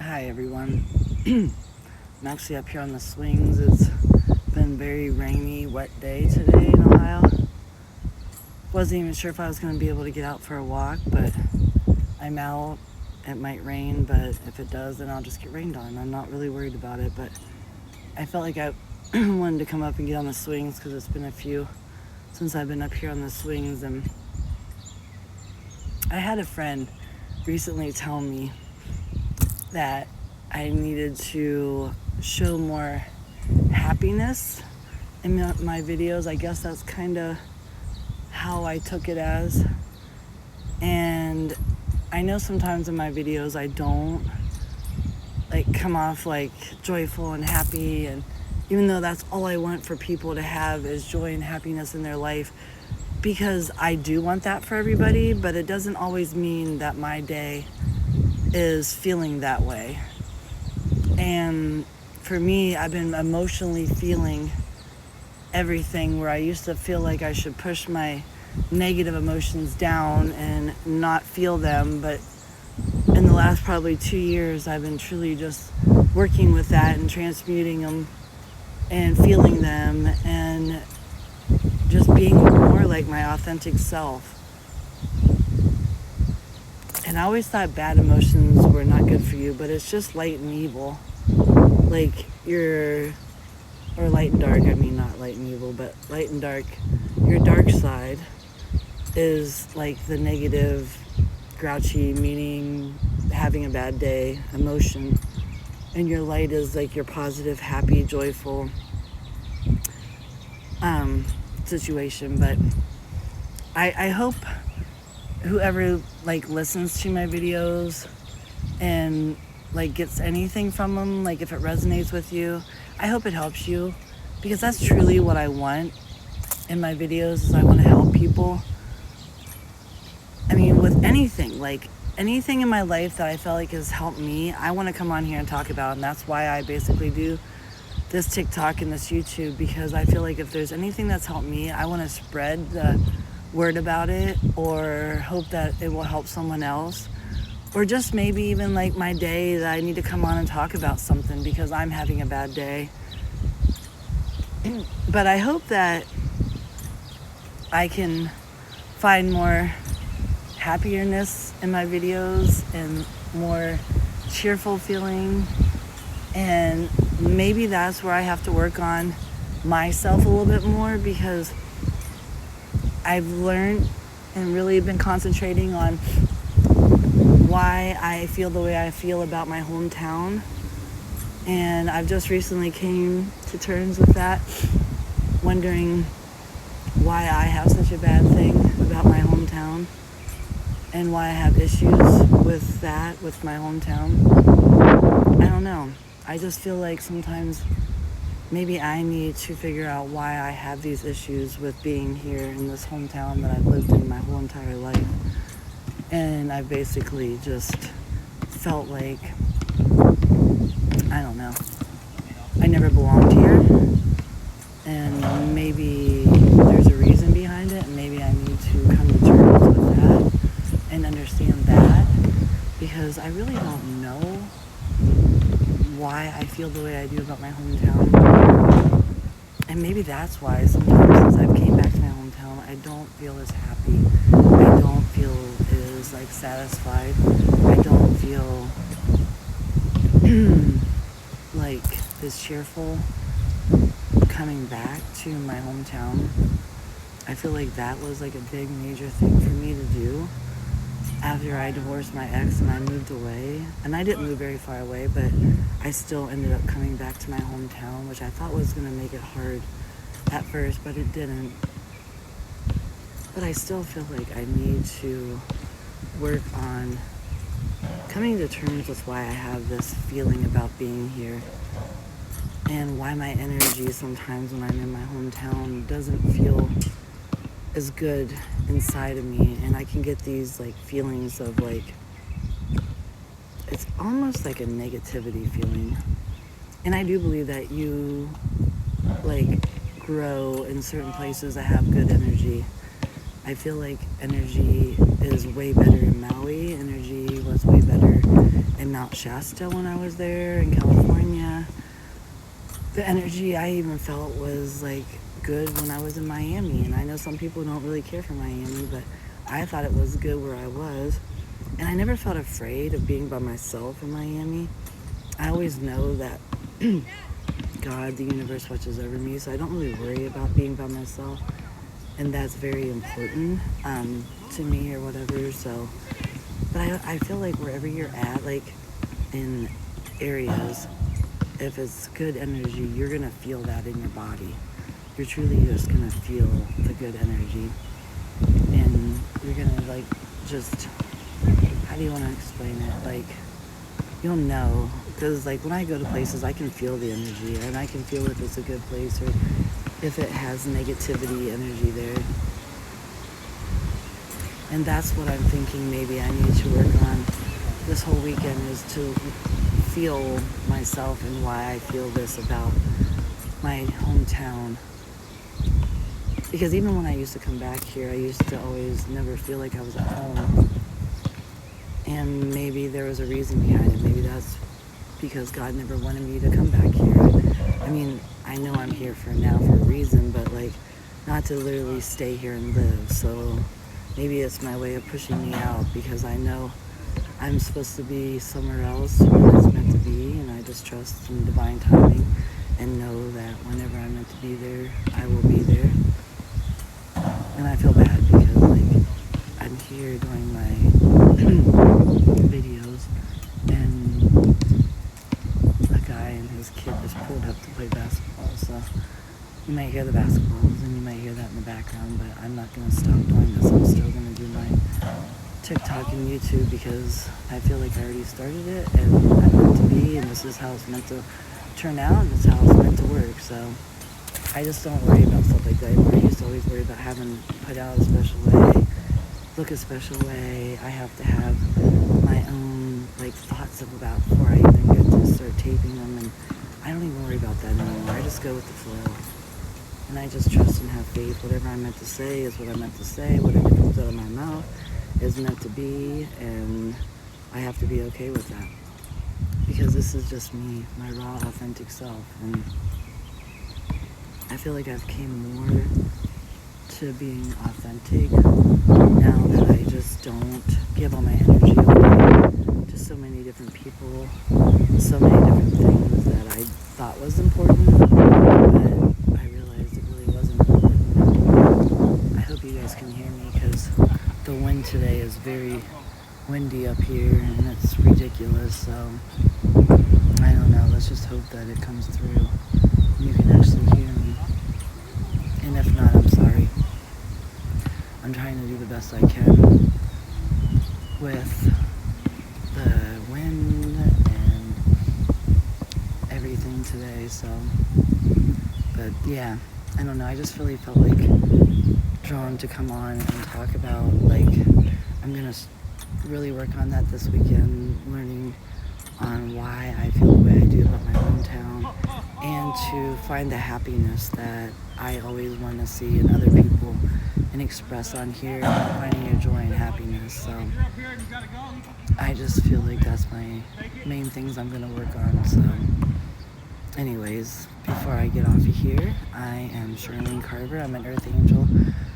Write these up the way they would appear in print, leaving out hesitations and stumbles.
Hi everyone. I'm actually up here on the swings. It's been a very rainy, wet day today in Ohio. Wasn't even sure if I was going to be able to get out for a walk, but I'm out. It might rain, but if it does, then I'll just get rained on. I'm not really worried about it, but I felt like I wanted to come up and get on the swings because it's been a few since I've been up here on the swings. And I had a friend recently tell me that I needed to show more happiness in my videos. I guess that's kind of how I took it as. And I know sometimes in my videos I don't come off like joyful and happy, and even though that's all I want for people to have is joy and happiness in their life, because I do want that for everybody, but it doesn't always mean that my day is feeling that way. And for me, I've been emotionally feeling everything where I used to feel like I should push my negative emotions down and not feel them, but in the last probably 2 years I've been truly just working with that and transmuting them and feeling them and just being more like my authentic self. And I always thought bad emotions were not good for you, but it's just light and evil. Or light and dark, I mean not light and evil, but light and dark. Your dark side is like the negative, grouchy, meaning having a bad day, emotion. And your light is like your positive, happy, joyful situation. But I hope whoever listens to my videos and gets anything from them, if it resonates with you, I hope it helps you, because that's truly what I want in my videos. Is I want to help people. I mean, with anything, anything in my life that I felt like has helped me, I want to come on here and talk about. And that's why I basically do this TikTok and this YouTube, because I feel like if there's anything that's helped me, I want to spread the word about it, or hope that it will help someone else, or just maybe even my day that I need to come on and talk about something because I'm having a bad day. But I hope that I can find more happiness in my videos and more cheerful feeling, and maybe that's where I have to work on myself a little bit more, because I've learned and really been concentrating on why I feel the way I feel about my hometown. And I've just recently came to terms with that, wondering why I have such a bad thing about my hometown and why I have issues with that, with my hometown. I don't know. I just feel like sometimes maybe I need to figure out why I have these issues with being here in this hometown that I've lived in my whole entire life. And I basically just felt like, I don't know, I never belonged here. And maybe there's a reason behind it, and maybe I need to come to terms with that and understand that, because I really don't know why I feel the way I do about my hometown. And maybe that's why sometimes since I've came back to my hometown, I don't feel as happy. I don't feel as satisfied. I don't feel as cheerful coming back to my hometown. I feel like that was a big major thing for me to do after I divorced my ex and I moved away. And I didn't move very far away, but I still ended up coming back to my hometown, which I thought was going to make it hard at first, but it didn't. But I still feel like I need to work on coming to terms with why I have this feeling about being here, and why my energy sometimes when I'm in my hometown doesn't feel as good inside of me, and I can get these feelings of it's almost like a negativity feeling. And I do believe that you grow in certain places that have good energy. I feel like energy is way better in Maui. Energy was way better better in Mount Shasta when I was there in California. The energy I even felt was like good when I was in Miami. And I know some people don't really care for Miami, but I thought it was good where I was. And I never felt afraid of being by myself in Miami. I always know that God, the universe, watches over me, so I don't really worry about being by myself. And that's very important to me or whatever. So, but I feel like wherever you're at, like in areas, if it's good energy, you're going to feel that in your body. You're truly just going to feel the good energy. And you're going to like just, how do you want to explain it? Like, you'll know. Because like when I go to places, I can feel the energy. And I can feel if it's a good place or if it has negativity energy there. And that's what I'm thinking maybe I need to work on this whole weekend, is to feel myself and why I feel this about my hometown. Because even when I used to come back here, I used to always never feel like I was at home. And maybe there was a reason behind it. Maybe that's because God never wanted me to come back here. I mean, I know I'm here for now for a reason, but like not to literally stay here and live. So maybe it's my way of pushing me out, because I know I'm supposed to be somewhere else where it's meant to be, and I just trust in divine timing and know that whenever I'm meant to be there, I will be there. And I feel bad because like I'm here doing my videos, and a guy and his kid just pulled up to play basketball. So you might hear the basketballs and you might hear that in the background, but I'm not going to stop doing this. I'm still going to do my TikTok and YouTube because I feel like I already started it and I'm meant to be, and this is how it's meant to turn out, and this is how it's meant to work. So I just don't worry about stuff like that anymore. I used to always worry about having put out a special way, look a special way. I have to have my own like thoughts of about before I even get to start taping them, and I don't even worry about that anymore. I just go with the flow. And I just trust and have faith. Whatever I'm meant to say is what I'm meant to say. Whatever comes out of my mouth is meant to be, and I have to be okay with that. Because this is just me, my raw, authentic self. And I feel like I've came more to being authentic now that I just don't give all my energy away to so many different people, so many different things that I thought was important, but I realized it really wasn't important. I hope you guys can hear me, because the wind today is very windy up here and it's ridiculous. So I don't know, let's just hope that it comes through and you can actually hear me. And if not, I'm sorry. I'm trying to do the best I can with the wind and everything today. So, but yeah, I don't know, I just really felt like drawn to come on and talk about, like, I'm gonna really work on that this weekend, learning on why I feel the way I do about my hometown, and to find the happiness that I always want to see in other people and express on here, finding your joy and happiness. So I just feel like that's my main things I'm going to work on. So anyways, before I get off of here, I am Charlene Carver. I'm an Earth Angel,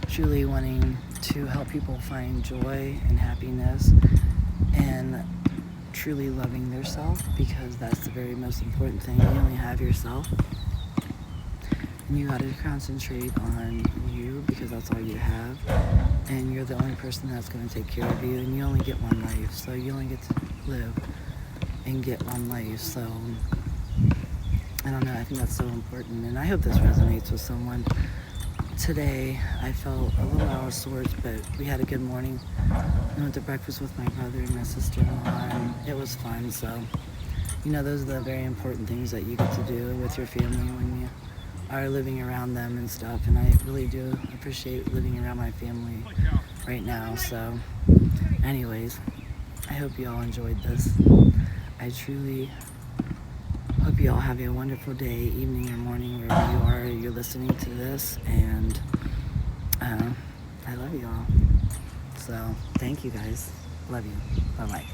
truly wanting to help people find joy and happiness and truly loving their self, because that's the very most important thing. You only have yourself, and you got to concentrate on you, because that's all you have, and you're the only person that's going to take care of you, and you only get one life, so you only get to live and get one life. So I don't know, I think that's so important, and I hope this resonates with someone. Today I felt a little out of sorts, but we had a good morning. I went to breakfast with my brother and my sister-in-law, and it was fun. So, you know, those are the very important things that you get to do with your family when you are living around them and stuff. And I really do appreciate living around my family right now. So anyways, I hope you all enjoyed this. I truly hope you all have a wonderful day, evening, or morning, wherever you are, you're listening to this, and I love you all. So thank you guys. Love you. Bye-bye.